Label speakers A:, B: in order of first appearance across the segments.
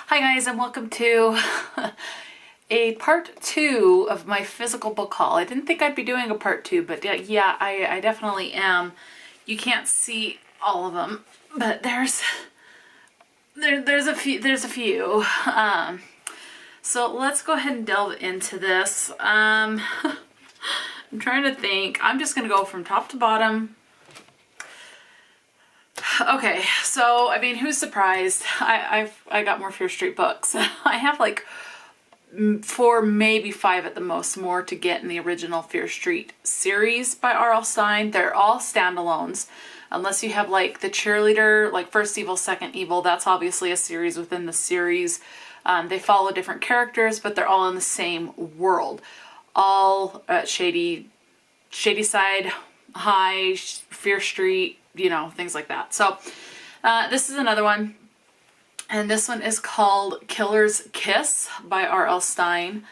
A: Hi guys, and welcome to a part 2 of my physical book haul. I didn't think I'd be doing a part 2, but yeah, I definitely am. You can't see all of them, but there's a few. So let's go ahead and delve into this. I'm trying to think. I'm just gonna go from top to bottom. Okay, so I mean, who's surprised? I got more Fear Street books. I have like 4, maybe 5 at the most more to get in the original Fear Street series by R.L. Stine. They're all standalones, unless you have like the cheerleader, like First Evil, Second Evil. That's obviously a series within the series. They follow different characters, but they're all in the same world. All Shady Side High, Fear Street, you know, things like that. So this is another one, and this one is called Killer's Kiss by R.L. Stine.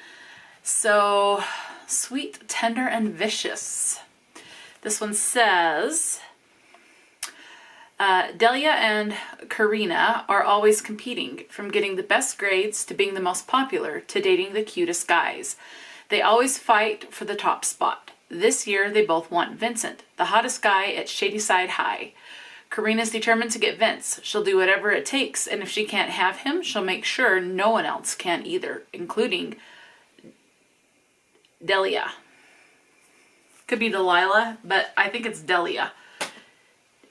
A: So sweet, tender, and vicious. This one says, Delia and Karina are always competing, from getting the best grades to being the most popular to dating the cutest guys. They always fight for the top spot. This year, they both want Vincent, the hottest guy at Shadyside High. Karina's determined to get Vince. She'll do whatever it takes, and if she can't have him, she'll make sure no one else can either, including Delia. Could be Delilah, but I think it's Delia.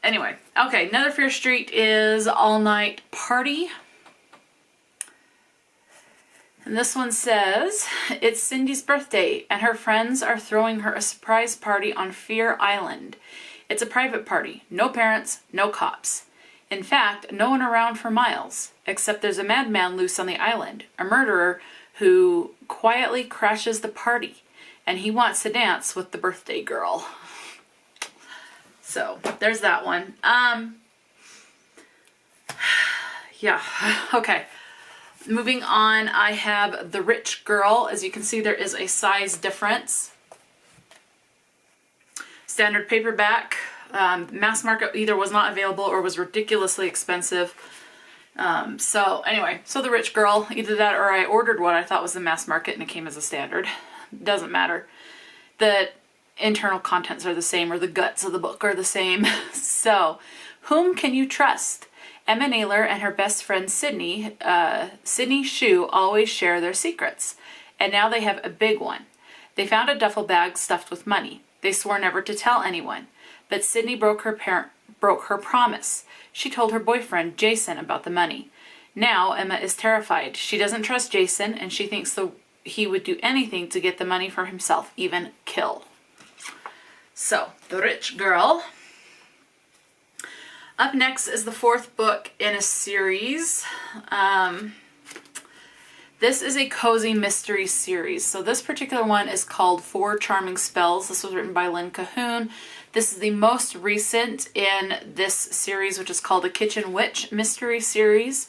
A: Anyway, okay, another Fear Street is All Night Party. And this one says, it's Cindy's birthday, and her friends are throwing her a surprise party on Fear Island. It's a private party. No parents, no cops. In fact, no one around for miles, except there's a madman loose on the island, a murderer who quietly crashes the party, and he wants to dance with the birthday girl. So, there's that one. Yeah, okay. Moving on, I have The Rich Girl. As you can see, there is a size difference. Standard paperback. Mass market either was not available or was ridiculously expensive. So anyway, so The Rich Girl, either that or I ordered what I thought was the mass market and it came as a standard. Doesn't matter. The internal contents are the same, or the guts of the book are the same. So, whom can you trust? Emma Naylor and her best friend Sydney Shue always share their secrets, and now they have a big one. They found a duffel bag stuffed with money. They swore never to tell anyone, but Sydney broke her promise. She told her boyfriend Jason about the money. Now Emma is terrified. She doesn't trust Jason, and she thinks he would do anything to get the money for himself, even kill. So, The Rich Girl. Up next is the 4th book in a series. This is a cozy mystery series. So this particular one is called 4 Charming Spells. This was written by Lynn Cahoon. This is the most recent in this series, which is called a Kitchen Witch mystery series.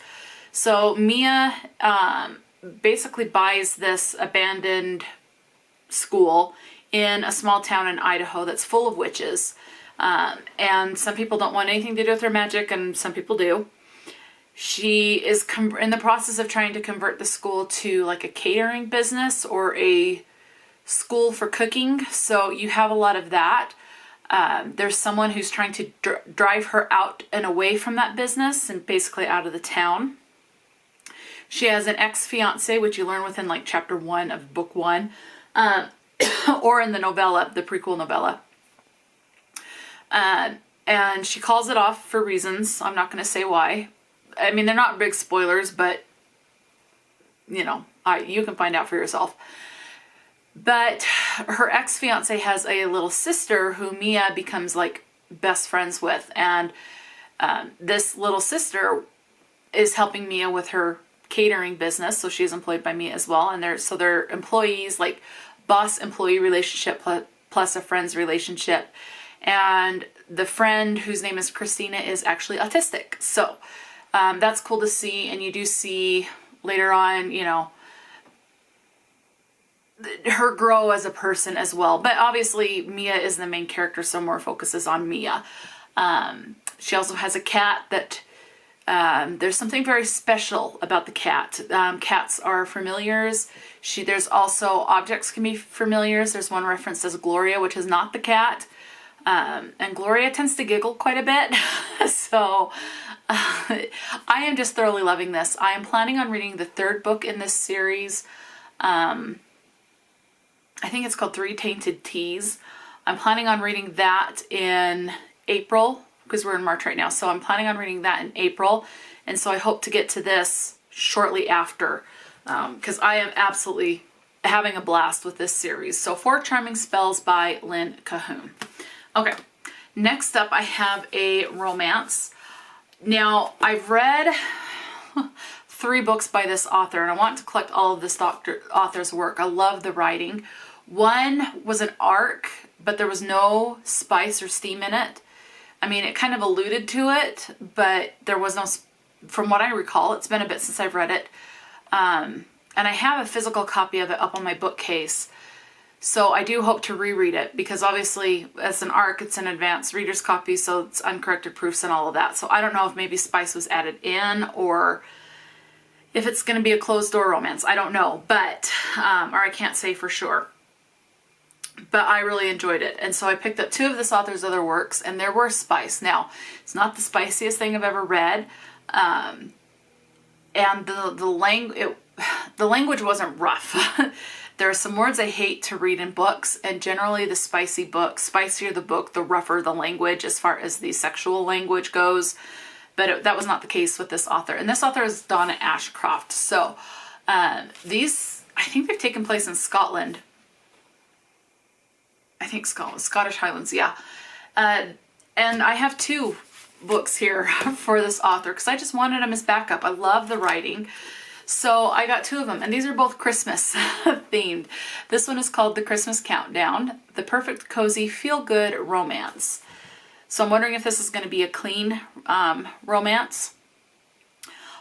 A: So Mia basically buys this abandoned school in a small town in Idaho that's full of witches. And some people don't want anything to do with her magic, and some people do. She is in the process of trying to convert the school to like a catering business or a school for cooking. So you have a lot of that. There's someone who's trying to drive her out and away from that business and basically out of the town. She has an ex-fiance, which you learn within like chapter 1 of book 1, or in the novella, the prequel novella. And she calls it off for reasons. I'm not going to say why. I mean, they're not big spoilers, but, you know, you can find out for yourself. But her ex-fiance has a little sister who Mia becomes, like, best friends with. And this little sister is helping Mia with her catering business, so she's employed by Mia as well. And they're employees, like, boss-employee relationship plus a friend's relationship. And the friend, whose name is Christina, is actually autistic. So that's cool to see. And you do see later on, you know, her grow as a person as well. But obviously Mia is the main character, so more focuses on Mia. She also has a cat that There's something very special about the cat. Cats are familiars. There's also objects can be familiars. There's one referenced as Gloria, which is not the cat. And Gloria tends to giggle quite a bit. So I am just thoroughly loving this. I am planning on reading the third book in this series. I think it's called Three Tainted Teas. I'm planning on reading that in April, because we're in March right now. So I'm planning on reading that in April. And so I hope to get to this shortly after, because I am absolutely having a blast with this series. So 4 Charming Spells by Lynn Cahoon. Okay, next up I have a romance. Now I've read 3 books by this author, and I want to collect all of this author's work. I love the writing. One was an arc, but there was no spice or steam in it. I mean, it kind of alluded to it, but there was no, from what I recall, it's been a bit since I've read it. And I have a physical copy of it up on my bookcase. So I do hope to reread it, because obviously as an arc, it's an advanced reader's copy, so it's uncorrected proofs and all of that. So I don't know if maybe spice was added in, or if it's going to be a closed door romance. I don't know, but, or I can't say for sure. But I really enjoyed it. And so I picked up 2 of this author's other works, and there were spice. Now, it's not the spiciest thing I've ever read. And the language wasn't rough. There are some words I hate to read in books, and generally the spicier the book, the rougher the language as far as the sexual language goes. But that was not the case with this author. And this author is Donna Ashcroft. So these, I think they've taken place in Scotland. I think Scottish Highlands, yeah. And I have 2 books here for this author, because I just wanted them as backup. I love the writing. So I got 2 of them, and these are both Christmas themed. This one is called The Christmas Countdown, the perfect cozy feel-good romance. So I'm wondering if this is going to be a clean romance.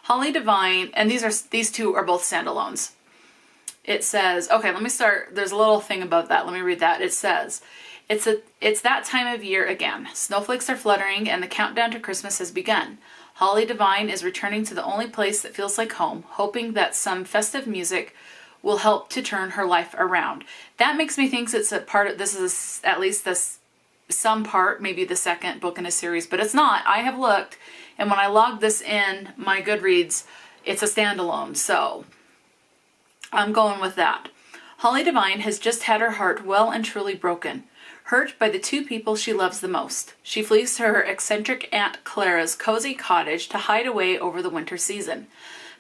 A: Holly Devine, and these 2 are both standalones. It says, okay, let me start. There's a little thing about that. Let me read that. It says, it's that time of year again. Snowflakes are fluttering and the countdown to Christmas has begun. Holly Devine is returning to the only place that feels like home, hoping that some festive music will help to turn her life around. That makes me think it's a part of, this is at least some part, maybe the second book in a series, but it's not. I have looked, and when I logged this in my Goodreads, it's a standalone, so I'm going with that. Holly Devine has just had her heart well and truly broken. Hurt by the 2 people she loves the most. She flees to her eccentric Aunt Clara's cozy cottage to hide away over the winter season.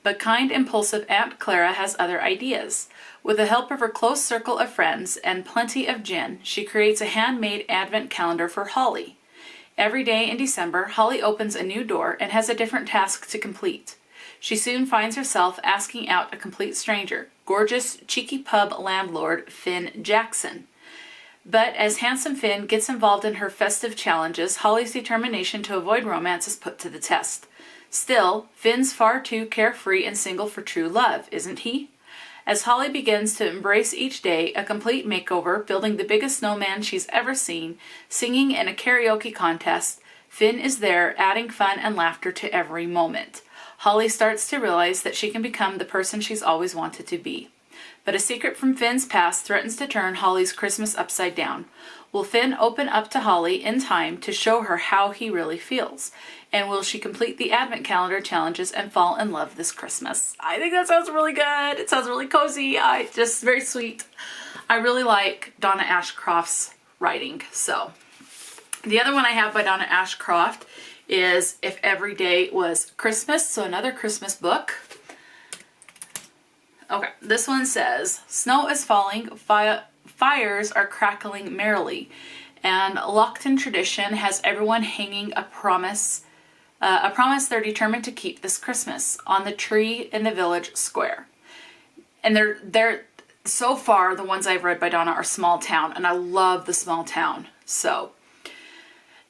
A: But kind, impulsive Aunt Clara has other ideas. With the help of her close circle of friends and plenty of gin, she creates a handmade advent calendar for Holly. Every day in December, Holly opens a new door and has a different task to complete. She soon finds herself asking out a complete stranger, gorgeous, cheeky pub landlord Finn Jackson. But as handsome Finn gets involved in her festive challenges, Holly's determination to avoid romance is put to the test. Still, Finn's far too carefree and single for true love, isn't he? As Holly begins to embrace each day a complete makeover, building the biggest snowman she's ever seen, singing in a karaoke contest, Finn is there adding fun and laughter to every moment. Holly starts to realize that she can become the person she's always wanted to be. But a secret from Finn's past threatens to turn Holly's Christmas upside down. Will Finn open up to Holly in time to show her how he really feels? And will she complete the Advent Calendar challenges and fall in love this Christmas? I think that sounds really good. It sounds really cozy. Just very sweet. I really like Donna Ashcroft's writing. So the other one I have by Donna Ashcroft is If Every Day Was Christmas. So another Christmas book. Okay, this one says, snow is falling, fires are crackling merrily, and Lockton tradition has everyone hanging a promise they're determined to keep this Christmas on the tree in the village square. And they're so far, the ones I've read by Donna are small town, and I love the small town. So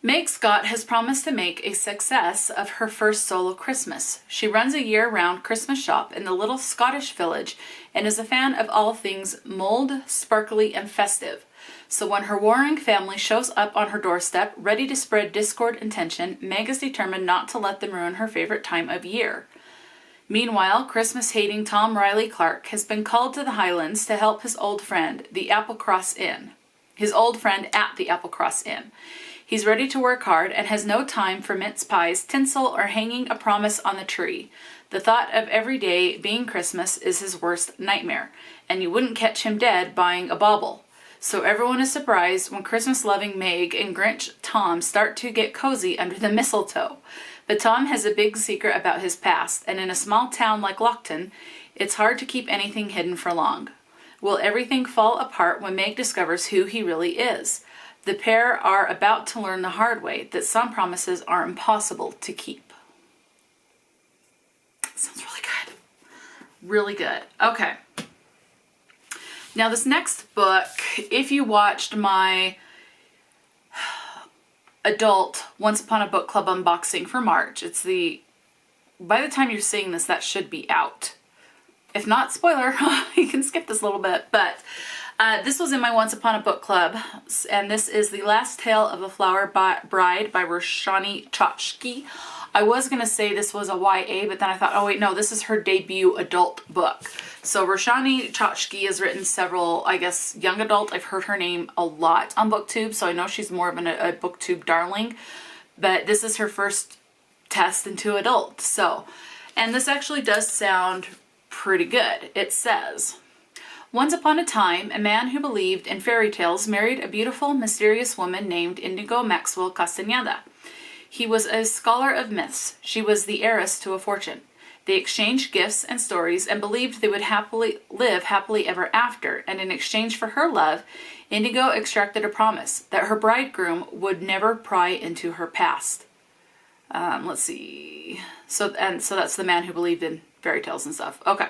A: Meg Scott has promised to make a success of her first solo Christmas. She runs a year-round Christmas shop in the little Scottish village and is a fan of all things mulled, sparkly, and festive. So when her warring family shows up on her doorstep, ready to spread discord and tension, Meg is determined not to let them ruin her favorite time of year. Meanwhile, Christmas-hating Tom Riley Clark has been called to the Highlands to help his old friend, the Applecross Inn. His old friend at the Applecross Inn. He's ready to work hard and has no time for mince pies, tinsel, or hanging a promise on the tree. The thought of every day being Christmas is his worst nightmare, and you wouldn't catch him dead buying a bauble. So everyone is surprised when Christmas-loving Meg and Grinch Tom start to get cozy under the mistletoe. But Tom has a big secret about his past, and in a small town like Lockton, it's hard to keep anything hidden for long. Will everything fall apart when Meg discovers who he really is? The pair are about to learn the hard way that some promises are impossible to keep. Sounds really good. Really good. Okay. Now this next book, if you watched my adult Once Upon a Book Club unboxing for March, by the time you're seeing this, that should be out. If not, spoiler, you can skip this a little bit, but this was in my Once Upon a Book Club, and this is The Last Tale of a Flower Bride by Roshani Chokshi. I was going to say this was a YA, but then I thought, oh wait, no, this is her debut adult book. So Roshani Chokshi has written several, I guess, young adult. I've heard her name a lot on BookTube, so I know she's more of a BookTube darling, but this is her first test into adult. So, and this actually does sound pretty good. It says, once upon a time, a man who believed in fairy tales married a beautiful, mysterious woman named Indigo Maxwell Castañeda. He was a scholar of myths. She was the heiress to a fortune. They exchanged gifts and stories and believed they would live happily ever after, and in exchange for her love, Indigo extracted a promise that her bridegroom would never pry into her past. Let's see. So that's the man who believed in fairy tales and stuff. Okay.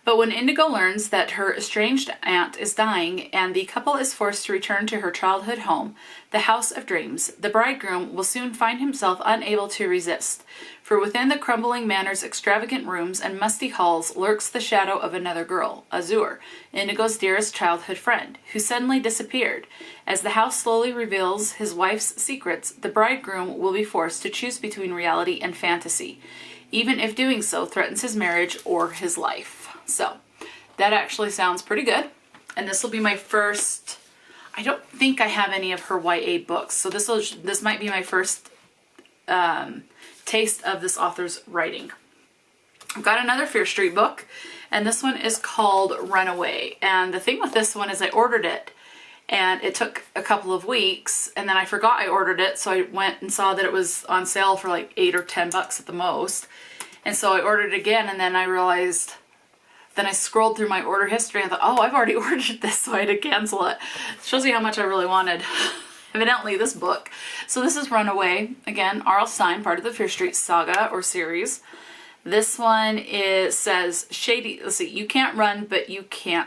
A: But when Indigo learns that her estranged aunt is dying and the couple is forced to return to her childhood home, the House of Dreams, the bridegroom will soon find himself unable to resist. For within the crumbling manor's extravagant rooms and musty halls lurks the shadow of another girl, Azure, Indigo's dearest childhood friend, who suddenly disappeared. As the house slowly reveals his wife's secrets, the bridegroom will be forced to choose between reality and fantasy, even if doing so threatens his marriage or his life. So, that actually sounds pretty good. And this will be my first, I don't think I have any of her YA books. So this might be my first taste of this author's writing. I've got another Fear Street book, and this one is called Runaway. And the thing with this one is I ordered it, and it took a couple of weeks, and then I forgot I ordered it, so I went and saw that it was on sale for like $8 or $10 at the most. And so I ordered it again, and then I realized, then I scrolled through my order history and thought, oh, I've already ordered this, so I had to cancel it. It shows you how much I really wanted, evidently, this book. So this is Runaway. Again, R.L. Stine, part of the Fear Street saga or series. This one says, shady, let's see, you can't run, but you can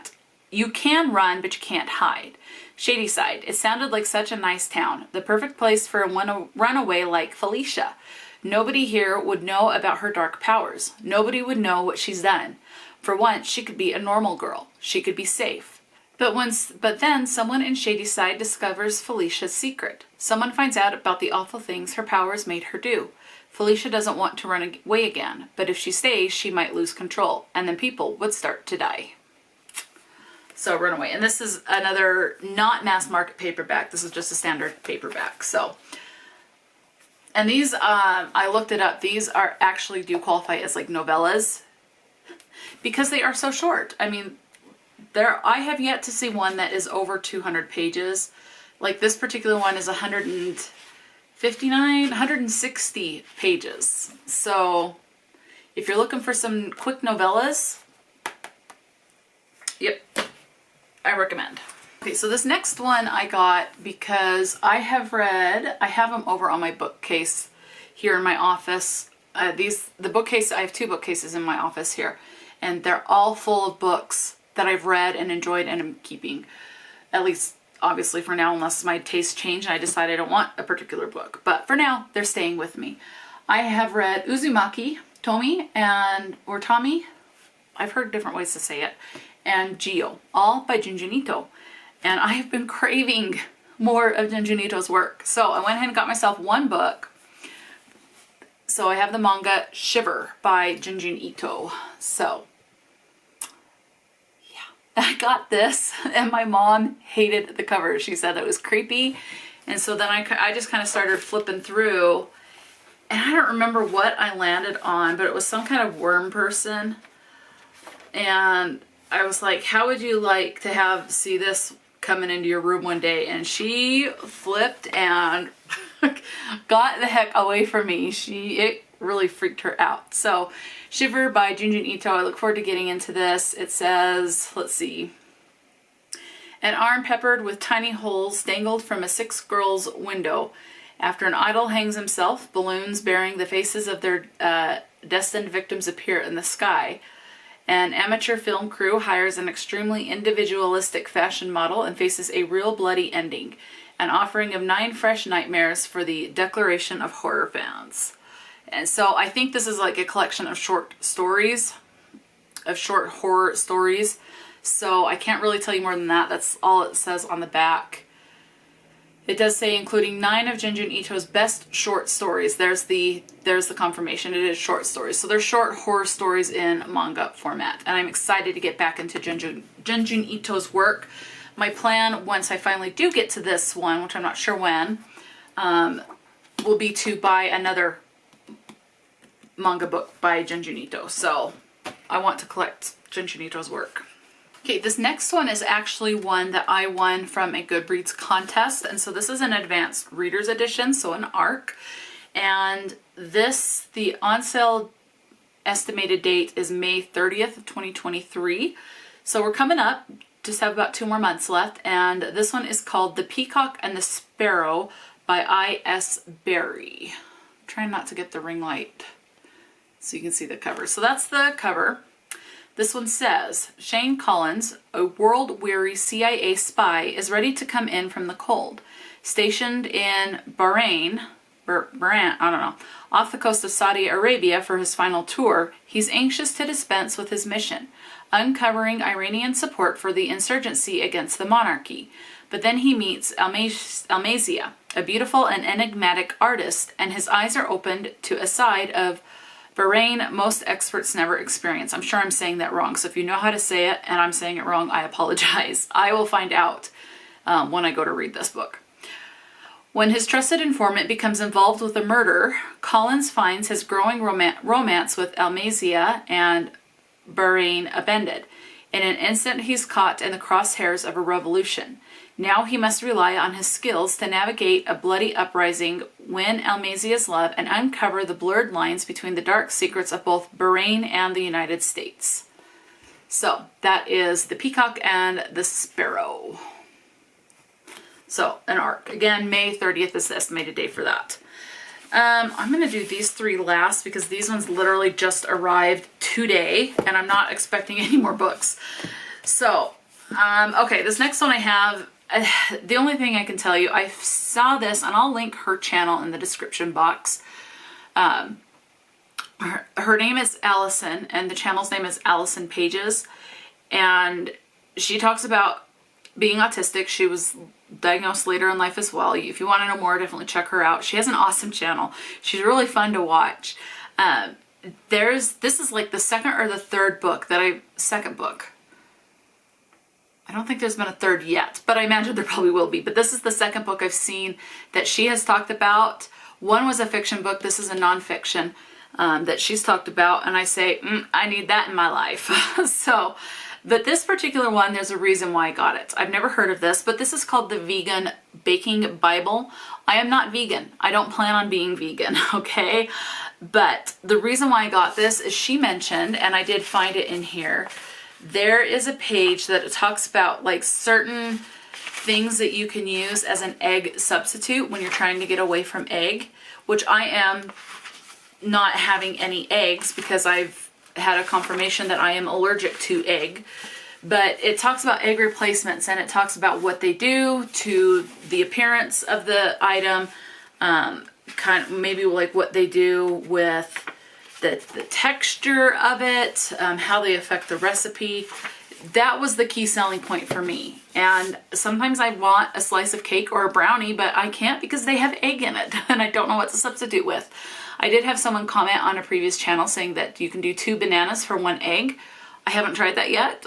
A: run, but you can't hide. Shady Side. It sounded like such a nice town. The perfect place for a runaway like Felicia. Nobody here would know about her dark powers. Nobody would know what she's done. For once, she could be a normal girl. She could be safe. But then someone in Shady Side discovers Felicia's secret. Someone finds out about the awful things her powers made her do. Felicia doesn't want to run away again, but if she stays, she might lose control, and then people would start to die. So Runaway. And this is another not mass market paperback. This is just a standard paperback. So, and these, I looked it up. These are actually do qualify as like novellas, because they are so short. I mean, I have yet to see one that is over 200 pages. Like this particular one is 160 pages. So if you're looking for some quick novellas, yep, I recommend. Okay, so this next one I got because I have them over on my bookcase here in my office. The bookcase, I have two bookcases in my office here, and they're all full of books that I've read and enjoyed and am keeping. At least obviously for now, unless my tastes change and I decide I don't want a particular book. But for now, they're staying with me. I have read Uzumaki, or Tommy, I've heard different ways to say it, and Gio, all by Junji Ito. And I have been craving more of Junji Ito's work. So I went ahead and got myself one book. So I have the manga Shiver by Junji Ito. So I got this, and my mom hated the cover. She said that it was creepy. And so then I just kind of started flipping through, and I don't remember what I landed on, but it was some kind of worm person. And I was like, how would you like to see this coming into your room one day? And she flipped and got the heck away from me. It really freaked her out. So Shiver by Junji Ito. I look forward to getting into this. It says, let's see, an arm peppered with tiny holes dangled from a 6 girls' window. After an idol hangs himself, balloons bearing the faces of their destined victims appear in the sky. An amateur film crew hires an extremely individualistic fashion model and faces a real bloody ending. An offering of 9 fresh nightmares for the declaration of horror fans. And so I think this is like a collection of short stories, of short horror stories. So I can't really tell you more than that. That's all it says on the back. It does say including 9 of Junji Ito's best short stories. There's the confirmation. It is short stories. So they're short horror stories in manga format. And I'm excited to get back into Junji Ito's work. My plan, once I finally do get to this one, which I'm not sure when, will be to buy another manga book by Junji Ito. So I want to collect Junji Ito's work. Okay, this next one is actually one that I won from a Goodreads contest. And so this is an advanced reader's edition, so an ARC. And the on sale estimated date is May 30th of 2023. So we're coming up, just have about 2 more months left. And this one is called The Peacock and the Sparrow by I.S. Berry. I'm trying not to get the ring light so you can see the cover. So that's the cover. This one says, Shane Collins, a world-weary CIA spy, is ready to come in from the cold. Stationed in Bahrain, off the coast of Saudi Arabia for his final tour, he's anxious to dispense with his mission, uncovering Iranian support for the insurgency against the monarchy. But then he meets Almazia, a beautiful and enigmatic artist, and his eyes are opened to a side of Bahrain most experts never experience. I'm sure I'm saying that wrong, so if you know how to say it and I'm saying it wrong, I apologize. I will find out when I go to read this book. When his trusted informant becomes involved with a murder, Collins finds his growing romance with Almazia and Bahrain upended. In an instant, he's caught in the crosshairs of a revolution. Now he must rely on his skills to navigate a bloody uprising, win Almazia's love, and uncover the blurred lines between the dark secrets of both Bahrain and the United States. So that is The Peacock and the Sparrow. So an ARC. Again, May 30th is the estimated date for that. I'm going to do these 3 last because these ones literally just arrived today and I'm not expecting any more books. So, okay, this next one I have, the only thing I can tell you, I saw this, and I'll link her channel in the description box. Her name is Allison, and the channel's name is Allison Pages, and she talks about being autistic. She was diagnosed later in life as well. If you want to know more, definitely check her out. She has an awesome channel. She's really fun to watch. This is like the second or the third book second book. I don't think there's been a third yet, but I imagine there probably will be. But this is the second book I've seen that she has talked about. One was a fiction book. This is a nonfiction that she's talked about. And I say, I need that in my life. But this particular one, there's a reason why I got it. I've never heard of this, but this is called the Vegan Baking Bible. I am not vegan. I don't plan on being vegan, okay? But the reason why I got this is she mentioned, and I did find it in here, there is a page that it talks about like certain things that you can use as an egg substitute when you're trying to get away from egg, which I am not having any eggs because I've had a confirmation that I am allergic to egg. But it talks about egg replacements, and it talks about what they do to the appearance of the item, kind of maybe like what they do with the texture of it, how they affect the recipe. That was the key selling point for me. And sometimes I want a slice of cake or a brownie, but I can't because they have egg in it and I don't know what to substitute with. I did have someone comment on a previous channel saying that you can do 2 bananas for 1 egg. I haven't tried that yet.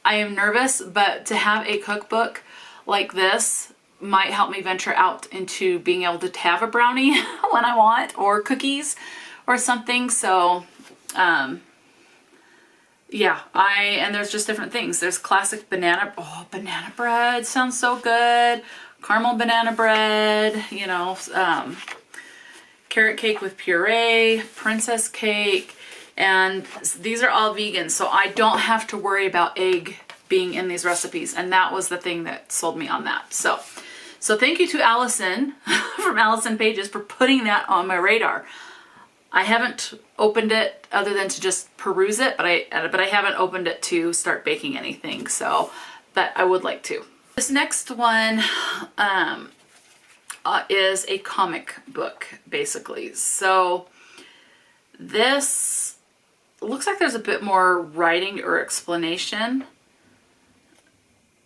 A: I am nervous, but to have a cookbook like this might help me venture out into being able to have a brownie when I want, or cookies or something. So, yeah, and there's just different things. There's classic banana bread sounds so good. Caramel banana bread, you know, carrot cake with puree, princess cake, and these are all vegan, so I don't have to worry about egg being in these recipes, and that was the thing that sold me on that. So thank you to Allison from Allison Pages for putting that on my radar. I haven't opened it other than to just peruse it, but I haven't opened it to start baking anything, so, but I would like to. This next one is a comic book, basically. So this looks like there's a bit more writing or explanation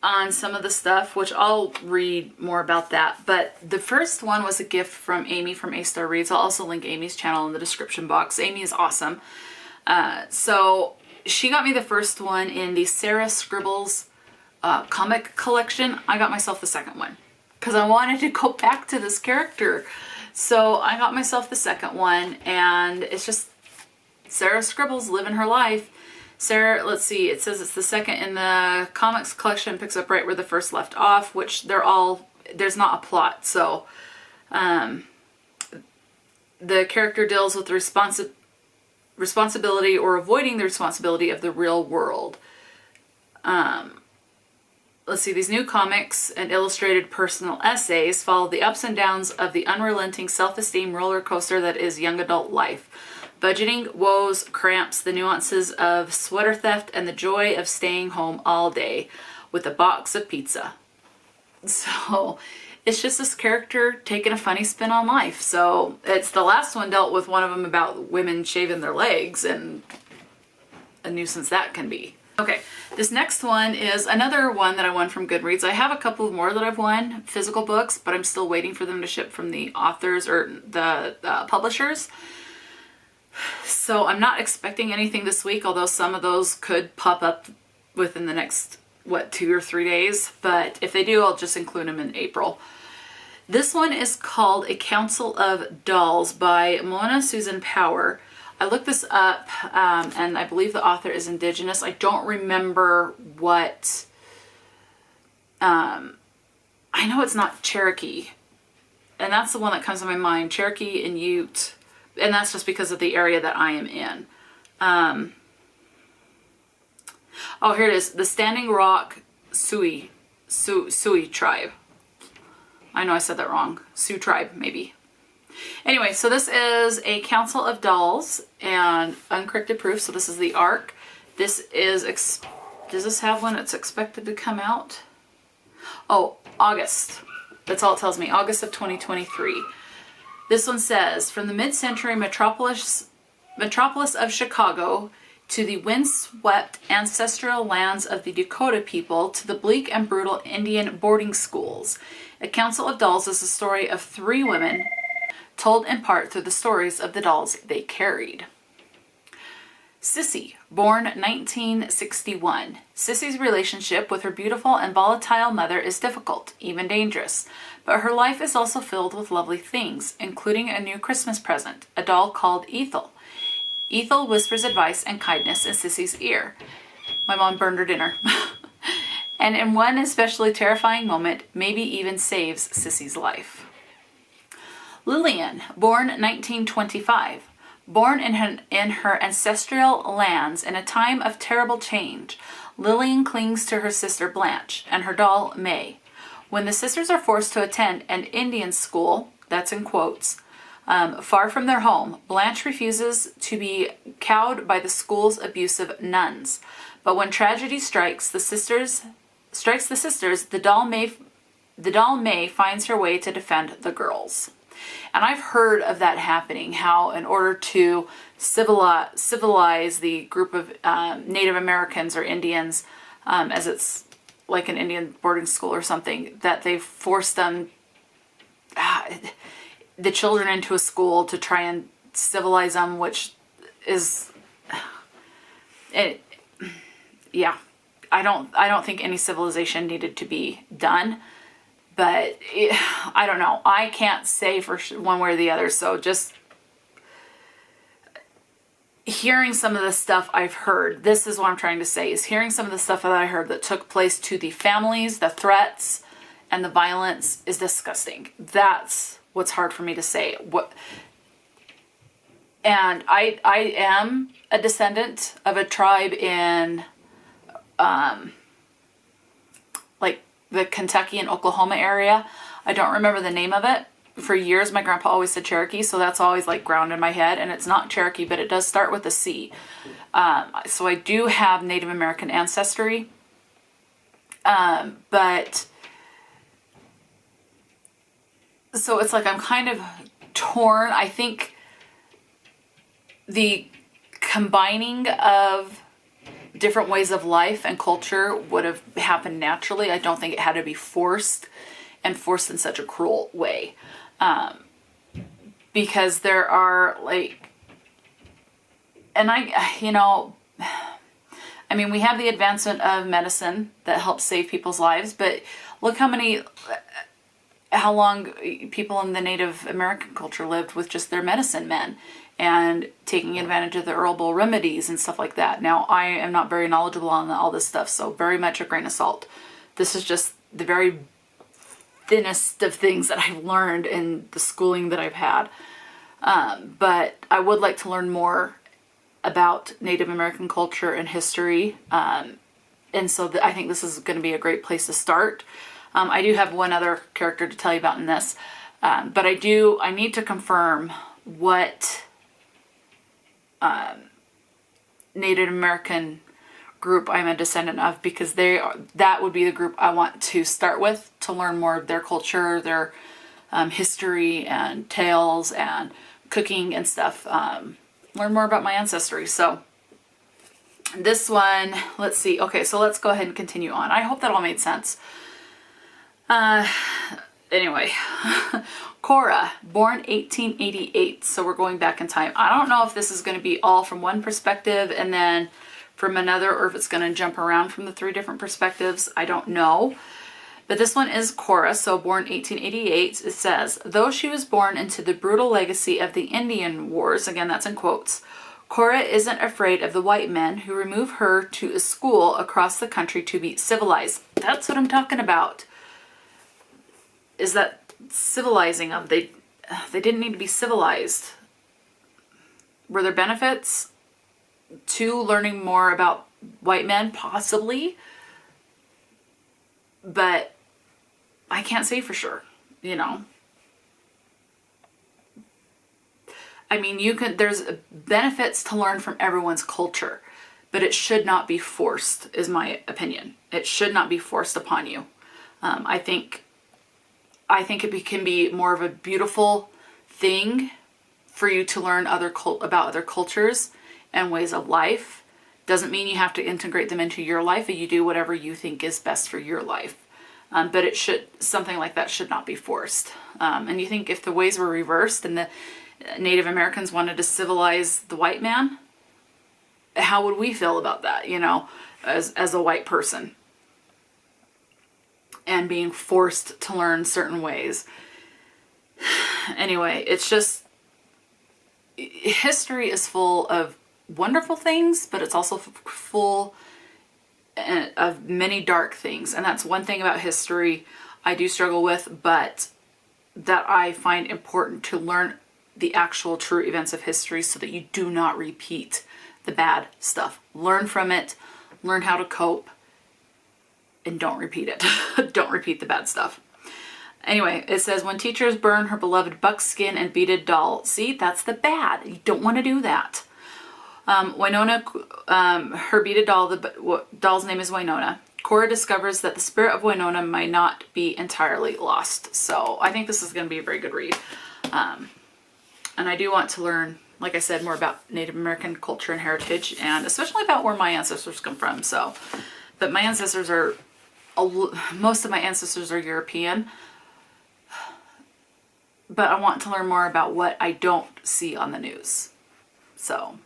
A: on some of the stuff, which I'll read more about that. But the first one was a gift from Amy from A Star Reads. I'll also link Amy's channel in the description box. Amy is awesome. So she got me the first one in the Sarah Scribbles comic collection. I got myself the second one because I wanted to go back to this character. So I got myself the second one, and it's just Sarah Scribbles living her life. Sarah, let's see, it says it's the second in the comics collection, picks up right where the first left off, which there's not a plot. So the character deals with the responsibility or avoiding the responsibility of the real world. Let's see, these new comics and illustrated personal essays follow the ups and downs of the unrelenting self-esteem roller coaster that is young adult life. Budgeting, woes, cramps, the nuances of sweater theft, and the joy of staying home all day with a box of pizza. So it's just this character taking a funny spin on life. So it's the last one dealt with one of them about women shaving their legs and a nuisance that can be. Okay, this next one is another one that I won from Goodreads. I have a couple more that I've won, physical books, but I'm still waiting for them to ship from the authors or the publishers. So I'm not expecting anything this week, although some of those could pop up within the next, 2 or 3 days. But if they do, I'll just include them in April. This one is called A Council of Dolls by Mona Susan Power. I looked this up, and I believe the author is Indigenous. I don't remember what... I know it's not Cherokee, and that's the one that comes to my mind. Cherokee and Ute. And that's just because of the area that I am in. Oh, here it is. The Standing Rock Sioux tribe. I know I said that wrong. Sioux tribe, maybe. Anyway, so this is A Council of Dolls and uncorrected proof. So this is the ARC. This is, does this have when it's expected to come out? Oh, August. That's all it tells me. August of 2023. This one says, from the mid-century metropolis of Chicago to the windswept ancestral lands of the Dakota people to the bleak and brutal Indian boarding schools, A Council of Dolls is the story of 3 women told in part through the stories of the dolls they carried. Sissy, born 1961. Sissy's relationship with her beautiful and volatile mother is difficult, even dangerous, but her life is also filled with lovely things, including a new Christmas present, a doll called Ethel. Ethel whispers advice and kindness in Sissy's ear. My mom burned her dinner. And in one especially terrifying moment, maybe even saves Sissy's life. Lillian, born 1925. Born in her ancestral lands in a time of terrible change, Lillian clings to her sister Blanche and her doll May. When the sisters are forced to attend an Indian school, that's in quotes, Far from their home, Blanche refuses to be cowed by the school's abusive nuns. But when tragedy strikes the sisters, the doll May finds her way to defend the girls. And I've heard of that happening, how in order to civilize the group of Native Americans or Indians, as it's like an Indian boarding school or something, that they forced them, the children into a school to try and civilize them, which is, yeah, I don't think any civilization needed to be done, but I don't know. I can't say for one way or the other. So just hearing some of the stuff I've heard, this is what I'm trying to say, is hearing some of the stuff that I heard that took place to the families, the threats, and the violence is disgusting. That's what's hard for me to say. And I am a descendant of a tribe in like the Kentucky and Oklahoma area. I don't remember the name of it. For years, my grandpa always said Cherokee, so that's always like ground in my head. And it's not Cherokee, but it does start with a C. So I do have Native American ancestry. But so it's like I'm kind of torn. I think the combining of different ways of life and culture would have happened naturally. I don't think it had to be forced, and forced in such a cruel way. Because there are like, and I mean, we have the advancement of medicine that helps save people's lives, but look how long people in the Native American culture lived with just their medicine men and taking advantage of the herbal remedies and stuff like that. Now, I am not very knowledgeable on all this stuff, so very much a grain of salt. This is just the very thinnest of things that I've learned in the schooling that I've had. But I would like to learn more about Native American culture and history. And so I think this is going to be a great place to start. I do have one other character to tell you about in this. But I need to confirm what Native American group I'm a descendant of, because that would be the group I want to start with to learn more of their culture, their history and tales and cooking and stuff. Learn more about my ancestry. So this one, let's see. Okay, so let's go ahead and continue on. I hope that all made sense. Anyway, Cora, born 1888. So we're going back in time. I don't know if this is going to be all from one perspective and then from another, or if it's going to jump around from the three different perspectives. I don't know. But this one is Cora, so born 1888. It says, though she was born into the brutal legacy of the Indian Wars, again, that's in quotes, Cora isn't afraid of the white men who remove her to a school across the country to be civilized. That's what I'm talking about. Is that civilizing them? They didn't need to be civilized. Were there benefits to learning more about white men? Possibly. But I can't say for sure, I mean, there's benefits to learn from everyone's culture, but it should not be forced, is my opinion. It should not be forced upon you. I think it can be more of a beautiful thing for you to learn about other cultures and ways of life. Doesn't mean you have to integrate them into your life, and you do whatever you think is best for your life. But something like that should not be forced. And you think if the ways were reversed and the Native Americans wanted to civilize the white man, how would we feel about that, as a white person? And being forced to learn certain ways. Anyway, it's just, history is full of wonderful things, but it's also full of many dark things. And that's one thing about history I do struggle with, but that I find important to learn the actual true events of history so that you do not repeat the bad stuff. Learn from it, learn how to cope, and don't repeat it. Don't repeat the bad stuff. Anyway, it says, when teachers burn her beloved buckskin and beaded doll. See, that's the bad. You don't want to do that. Winona, her beaded doll, the doll's name is Winona. Cora discovers that the spirit of Winona might not be entirely lost. So I think this is going to be a very good read. And I do want to learn, like I said, more about Native American culture and heritage, and especially about where my ancestors come from. So, but my ancestors are, most of my ancestors are European. But I want to learn more about what I don't see on the news. So,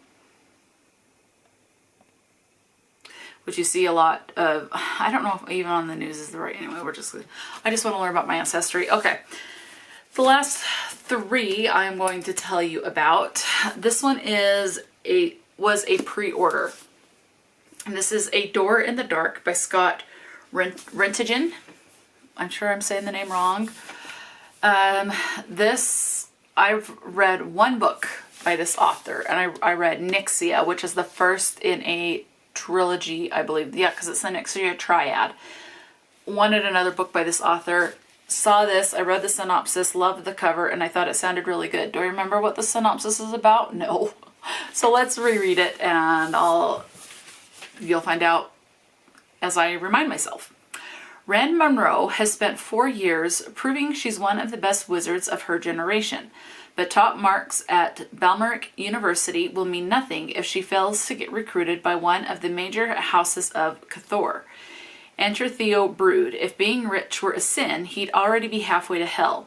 A: which you see a lot of, I don't know if even on the news is the right, anyway, I just want to learn about my ancestry. Okay, the last 3 I am going to tell you about. This one was a pre-order. And this is A Door in the Dark by Scott Rentigan. I'm sure I'm saying the name wrong. I've read one book by this author, and I read Nixia, which is the first in a trilogy, I believe. Yeah, because it's the Nixia triad. Wanted another book by this author. Saw this, I read the synopsis, loved the cover, and I thought it sounded really good. Do I remember what the synopsis is about? No. So let's reread it, and you'll find out as I remind myself. Ren Monroe has spent 4 years proving she's one of the best wizards of her generation, but top marks at Balmeric University will mean nothing if she fails to get recruited by one of the major houses of Cathor. Enter Theo Brood. If being rich were a sin, he'd already be halfway to hell.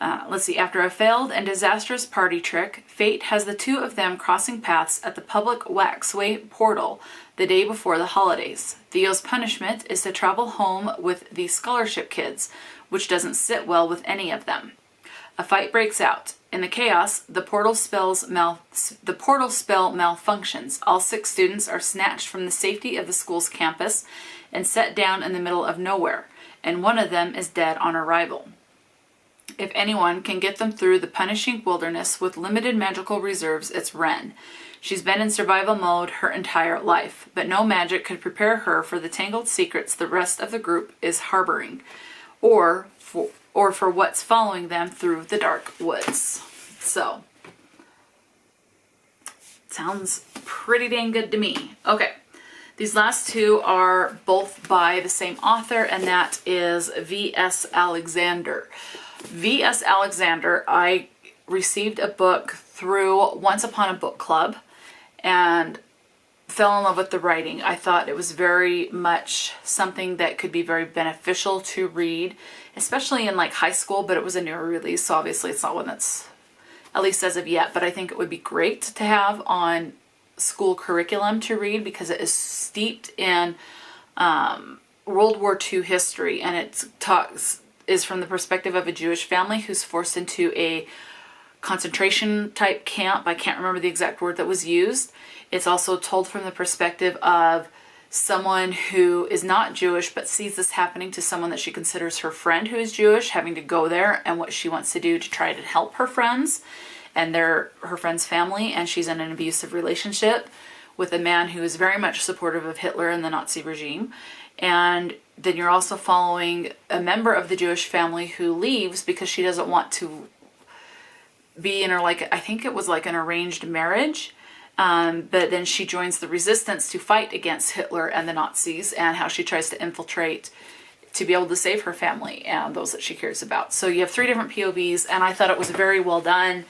A: After a failed and disastrous party trick, fate has the 2 of them crossing paths at the public waxway portal the day before the holidays. Theo's punishment is to travel home with the scholarship kids, which doesn't sit well with any of them. A fight breaks out. In the chaos, the portal spell malfunctions. All 6 students are snatched from the safety of the school's campus and set down in the middle of nowhere, and one of them is dead on arrival. If anyone can get them through the punishing wilderness with limited magical reserves, it's Ren. She's been in survival mode her entire life, but no magic could prepare her for the tangled secrets the rest of the group is harboring, or for what's following them through the dark woods. So, sounds pretty dang good to me. Okay, these last 2 are both by the same author, and that is V.S. Alexander. V.S. Alexander, I received a book through Once Upon a Book Club and fell in love with the writing. I thought it was very much something that could be very beneficial to read, especially in like high school, but it was a newer release, so obviously it's not one that's, at least as of yet, but I think it would be great to have on school curriculum to read because it is steeped in World War II history, and it is from the perspective of a Jewish family who's forced into a concentration type camp. I can't remember the exact word that was used. It's also told from the perspective of someone who is not Jewish but sees this happening to someone that she considers her friend who is Jewish, having to go there and what she wants to do to try to help her friends and her friend's family. And she's in an abusive relationship with a man who is very much supportive of Hitler and the Nazi regime. And then you're also following a member of the Jewish family who leaves because she doesn't want to be in her, I think it was like an arranged marriage. But then she joins the resistance to fight against Hitler and the Nazis, and how she tries to infiltrate to be able to save her family and those that she cares about. So you have 3 different POVs, and I thought it was very well done,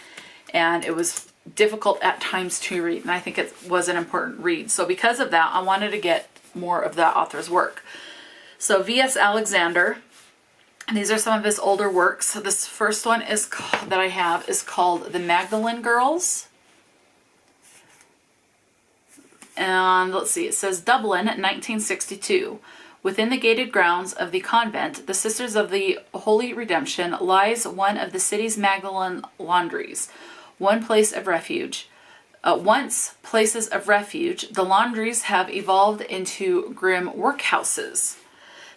A: and it was difficult at times to read, and I think it was an important read. So because of that, I wanted to get more of that author's work. So V.S. Alexander, and these are some of his older works. So this first one that I have is called The Magdalen Girls. And let's see, it says Dublin, 1962. Within the gated grounds of the convent, the Sisters of the Holy Redemption, lies one of the city's Magdalen laundries, one place of refuge. Once places of refuge, the laundries have evolved into grim workhouses.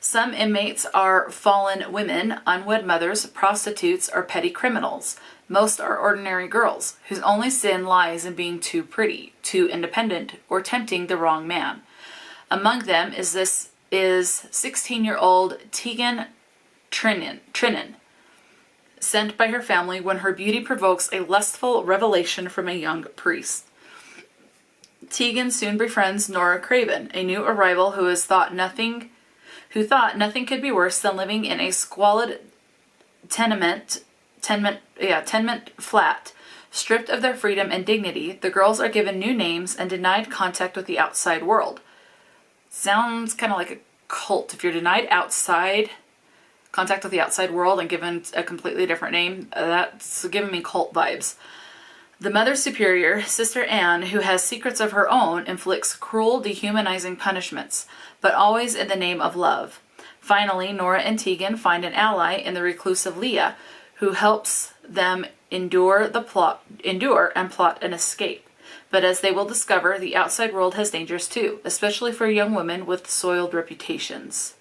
A: Some inmates are fallen women, unwed mothers, prostitutes, or petty criminals. Most are ordinary girls, whose only sin lies in being too pretty, too independent, or tempting the wrong man. Among them is 16-year-old Tegan Trinan, sent by her family when her beauty provokes a lustful revelation from a young priest. Tegan soon befriends Nora Craven, a new arrival who thought nothing could be worse than living in a squalid tenement flat. Stripped of their freedom and dignity, the girls are given new names and denied contact with the outside world. Sounds kind of like a cult. If you're denied contact with the outside world and given a completely different name, that's giving me cult vibes. The Mother Superior, Sister Anne, who has secrets of her own, inflicts cruel, dehumanizing punishments, but always in the name of love. Finally, Nora and Tegan find an ally in the reclusive Leah, who helps them endure and plot an escape. But as they will discover, the outside world has dangers too, especially for young women with soiled reputations.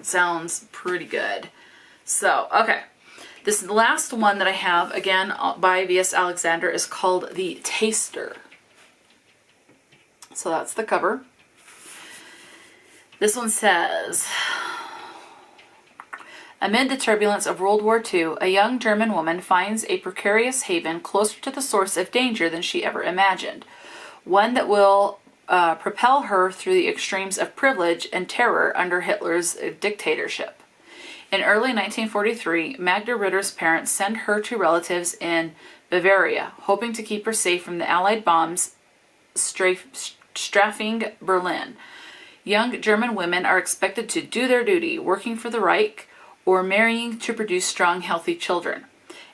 A: Sounds pretty good. So, okay. This last one that I have, again, by V.S. Alexander, is called The Taster. So that's the cover. This one says, amid the turbulence of World War II, a young German woman finds a precarious haven closer to the source of danger than she ever imagined. One that will propel her through the extremes of privilege and terror under Hitler's dictatorship. In early 1943, Magda Ritter's parents send her to relatives in Bavaria, hoping to keep her safe from the Allied bombs strafing Berlin. Young German women are expected to do their duty, working for the Reich or marrying to produce strong, healthy children.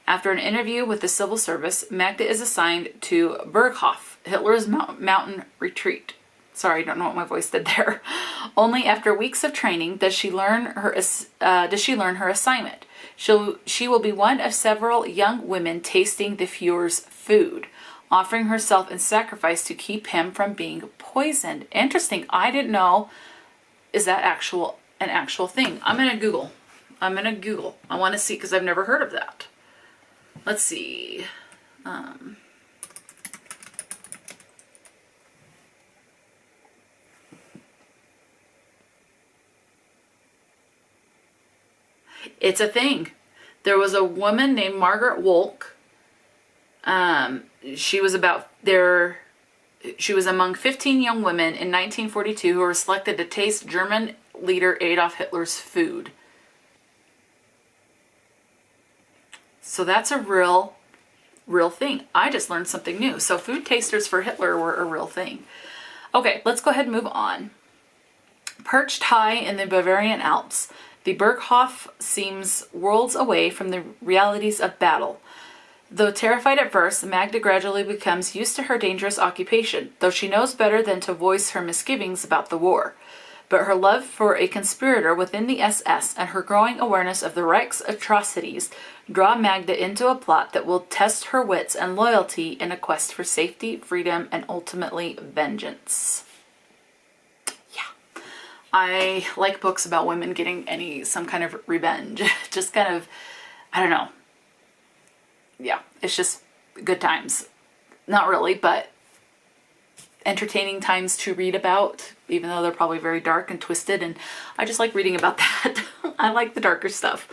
A: After an interview with the civil service, Magda is assigned to Berghof, Hitler's mountain retreat. Sorry, I don't know what my voice did there. Only after weeks of training does she learn her assignment. She will be one of several young women tasting the Fuhrer's food, offering herself in sacrifice to keep him from being poisoned. Interesting. I didn't know. Is that an actual thing? I'm gonna Google. I want to see, because I've never heard of that. Let's see. It's a thing. There was a woman named Margaret Wolk. She was among 15 young women in 1942 who were selected to taste German leader Adolf Hitler's food. So that's a real thing. I just learned something new. So food tasters for Hitler were a real thing. Okay, let's go ahead and move on. Perched high in the Bavarian Alps, the Berghof seems worlds away from the realities of battle. Though terrified at first, Magda gradually becomes used to her dangerous occupation, though she knows better than to voice her misgivings about the war. But her love for a conspirator within the SS and her growing awareness of the Reich's atrocities draw Magda into a plot that will test her wits and loyalty in a quest for safety, freedom, and ultimately vengeance. Yeah. I like books about women getting some kind of revenge. Just kind of, I don't know. Yeah, it's just good times. Not really, but entertaining times to read about, even though they're probably very dark and twisted, and I just like reading about that. I like the darker stuff.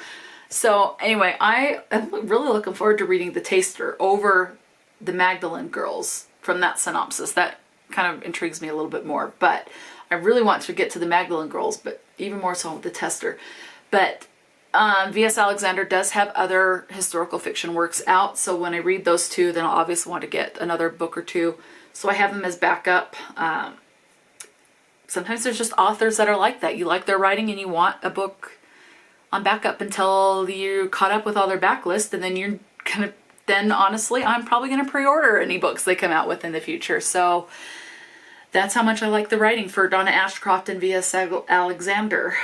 A: So anyway, I am really looking forward to reading The Taster over the Magdalen girls from that synopsis. That kind of intrigues me a little bit more, but I really want to get to the Magdalen girls, but even more so with The Taster. But V.S. Alexander does have other historical fiction works out, so when I read those two, then I'll obviously want to get another book or two. So I have them as backup. Sometimes there's just authors that are like that. You like their writing and you want a book on backup until you're caught up with all their backlist, and then you're gonna, then honestly, I'm probably gonna pre-order any books they come out with in the future. So that's how much I like the writing for Donna Ashcroft and V.S. Alexander.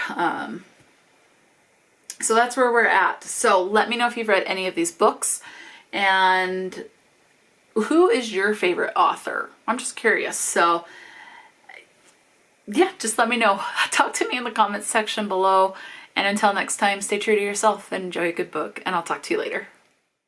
A: So that's where we're at. So let me know if you've read any of these books, and who is your favorite author? I'm just curious. So yeah, just let me know. Talk to me in the comments section below. And until next time, stay true to yourself and enjoy a good book. And I'll talk to you later.